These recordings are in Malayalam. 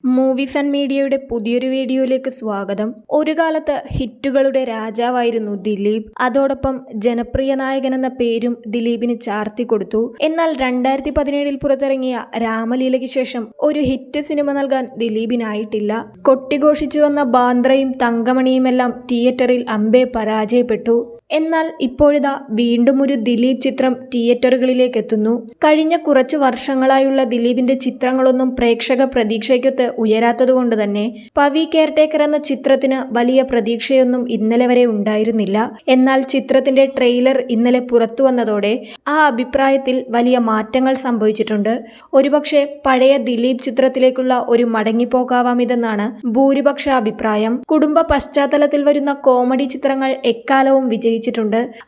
മൂവി ഫാൻ മീഡിയയുടെ പുതിയൊരു വീഡിയോയിലേക്ക് സ്വാഗതം. ഒരു കാലത്ത് ഹിറ്റുകളുടെ രാജാവായിരുന്നു ദിലീപ്. അതോടൊപ്പം ജനപ്രിയ നായകൻ എന്ന പേരും ദിലീപിന് ചാർത്തി കൊടുത്തു. എന്നാൽ 2017 പുറത്തിറങ്ങിയ രാമലീലയ്ക്ക് ശേഷം ഒരു ഹിറ്റ് സിനിമ നൽകാൻ ദിലീപിനായിട്ടില്ല. കൊട്ടിഘോഷിച്ചു വന്ന ബാന്ദ്രയും തങ്കമണിയുമെല്ലാം തിയേറ്ററിൽ അമ്പേ പരാജയപ്പെട്ടു. എന്നാൽ ഇപ്പോഴിതാ വീണ്ടും ഒരു ദിലീപ് ചിത്രം തിയേറ്ററുകളിലേക്ക് എത്തുന്നു. കഴിഞ്ഞ കുറച്ചു വർഷങ്ങളായുള്ള ദിലീപിന്റെ ചിത്രങ്ങളൊന്നും പ്രേക്ഷക പ്രതീക്ഷയ്ക്കൊത്ത് ഉയരാത്തതുകൊണ്ട് തന്നെ പവി കെയർടേക്കർ എന്ന ചിത്രത്തിന് വലിയ പ്രതീക്ഷയൊന്നും ഇന്നലെ വരെ ഉണ്ടായിരുന്നില്ല. എന്നാൽ ചിത്രത്തിന്റെ ട്രെയിലർ ഇന്നലെ പുറത്തു വന്നതോടെ ആ അഭിപ്രായത്തിൽ വലിയ മാറ്റങ്ങൾ സംഭവിച്ചിട്ടുണ്ട്. ഒരുപക്ഷെ പഴയ ദിലീപ് ചിത്രത്തിലേക്കുള്ള ഒരു മടങ്ങിപ്പോക്കാവാം ഇതെന്നാണ് ഭൂരിപക്ഷ അഭിപ്രായം. കുടുംബ പശ്ചാത്തലത്തിൽ വരുന്ന കോമഡി ചിത്രങ്ങൾ എക്കാലവും വിജയിച്ചിട്ടുണ്ട്.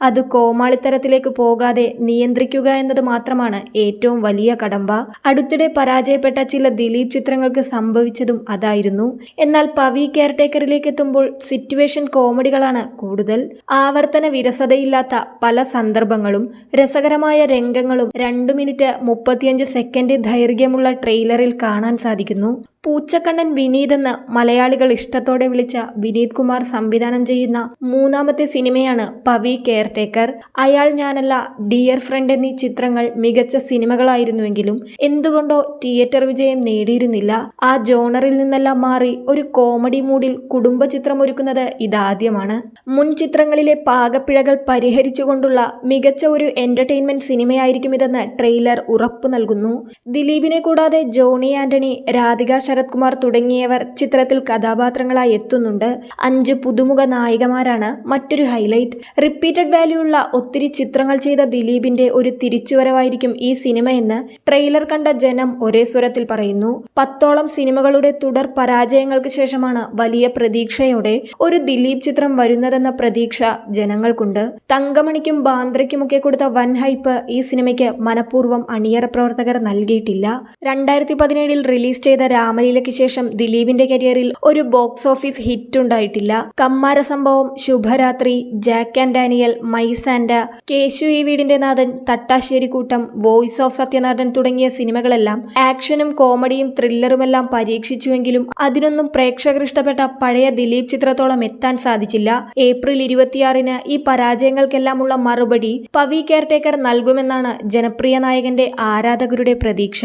അത് കോമാളിത്തരത്തിലേക്ക് പോകാതെ നിയന്ത്രിക്കുക എന്നത് മാത്രമാണ് ഏറ്റവും വലിയ കടമ്പ. അടുത്തിടെ പരാജയപ്പെട്ട ചില ദിലീപ് ചിത്രങ്ങൾക്ക് സംഭവിച്ചതും അതായിരുന്നു. എന്നാൽ പവി കെയർടേക്കറിലേക്ക് എത്തുമ്പോൾ സിറ്റുവേഷൻ കോമഡികളാണ് കൂടുതൽ. ആവർത്തന വിരസതയില്ലാത്ത പല സന്ദർഭങ്ങളും രസകരമായ രംഗങ്ങളും 2 മിനിറ്റ് 35 സെക്കൻഡ് ദൈർഘ്യമുള്ള ട്രെയിലറിൽ കാണാൻ സാധിക്കുന്നു. പൂച്ചക്കണ്ണൻ വിനീത് എന്ന് മലയാളികൾ ഇഷ്ടത്തോടെ വിളിച്ച വിനീത് കുമാർ സംവിധാനം ചെയ്യുന്ന മൂന്നാമത്തെ സിനിമയാണ് പവി കെയർടേക്കർ. അയാൾ ഞാനല്ല, ഡിയർ ഫ്രണ്ട് എന്നീ ചിത്രങ്ങൾ മികച്ച സിനിമകളായിരുന്നുവെങ്കിലും എന്തുകൊണ്ടോ തിയേറ്റർ വിജയം നേടിയിരുന്നില്ല. ആ ജോണറിൽ നിന്നെല്ലാം മാറി ഒരു കോമഡി മൂഡിൽ കുടുംബ ചിത്രം ഒരുക്കുന്നത് ഇതാദ്യമാണ്. മുൻ ചിത്രങ്ങളിലെ പാകപ്പിഴകൾ പരിഹരിച്ചുകൊണ്ടുള്ള മികച്ച ഒരു എന്റർടൈൻമെന്റ് സിനിമയായിരിക്കും ഇതെന്ന് ട്രെയിലർ ഉറപ്പു നൽകുന്നു. ദിലീപിനെ കൂടാതെ ജോണി ആന്റണി, രാധിക ശരത് കുമാർ തുടങ്ങിയവർ ചിത്രത്തിൽ കഥാപാത്രങ്ങളായി എത്തുന്നുണ്ട്. 5 പുതുമുഖ നായികമാരാണ് മറ്റൊരു ഹൈലൈറ്റ്. റിപ്പീറ്റഡ് വാല്യൂ ഉള്ള ഒത്തിരി ചിത്രങ്ങൾ ചെയ്ത ദിലീപിന്റെ ഒരു തിരിച്ചുവരവായിരിക്കും ഈ സിനിമയെന്ന് ട്രെയിലർ കണ്ട ജനം ഒരേ സ്വരത്തിൽ പറയുന്നു. 10ഓളം സിനിമകളുടെ തുടർ പരാജയങ്ങൾക്ക് ശേഷമാണ് വലിയ പ്രതീക്ഷയോടെ ഒരു ദിലീപ് ചിത്രം വരുന്നതെന്ന പ്രതീക്ഷ ജനങ്ങൾക്കുണ്ട്. തങ്കമണിക്കും ബാന്ദ്രയ്ക്കുമൊക്കെ കൊടുത്ത വൻ ഹൈപ്പ് ഈ സിനിമയ്ക്ക് മനഃപൂർവ്വം അണിയറ പ്രവർത്തകർ നൽകിയിട്ടില്ല. 2017 റിലീസ് ചെയ്ത രാമലീലയ്ക്ക് ശേഷം ദിലീപിന്റെ കരിയറിൽ ഒരു ബോക്സ് ഓഫീസ് ഹിറ്റ് ഉണ്ടായിട്ടില്ല. കമ്മാര സംഭവം, ശുഭരാത്രി, ജാക്ക് ആൻഡ് ഡാനിയൽ, മൈസാൻഡ, കേശു ഈ വീടിന്റെ നാഥൻ, തട്ടാശ്ശേരി കൂട്ടം, വോയിസ് ഓഫ് സത്യനാഥൻ തുടങ്ങിയ സിനിമകളെല്ലാം ആക്ഷനും കോമഡിയും ത്രില്ലറുമെല്ലാം പരീക്ഷിച്ചുവെങ്കിലും അതിനൊന്നും പ്രേക്ഷകർ ഇഷ്ടപ്പെട്ട പഴയ ദിലീപ് ചിത്രത്തോളം എത്താൻ സാധിച്ചില്ല. ഏപ്രിൽ 26 ഈ പരാജയങ്ങൾക്കെല്ലാമുള്ള മറുപടി പവി കെയർടേക്കർ നൽകുമെന്നാണ് ജനപ്രിയ നായകന്റെ ആരാധകരുടെ പ്രതീക്ഷ.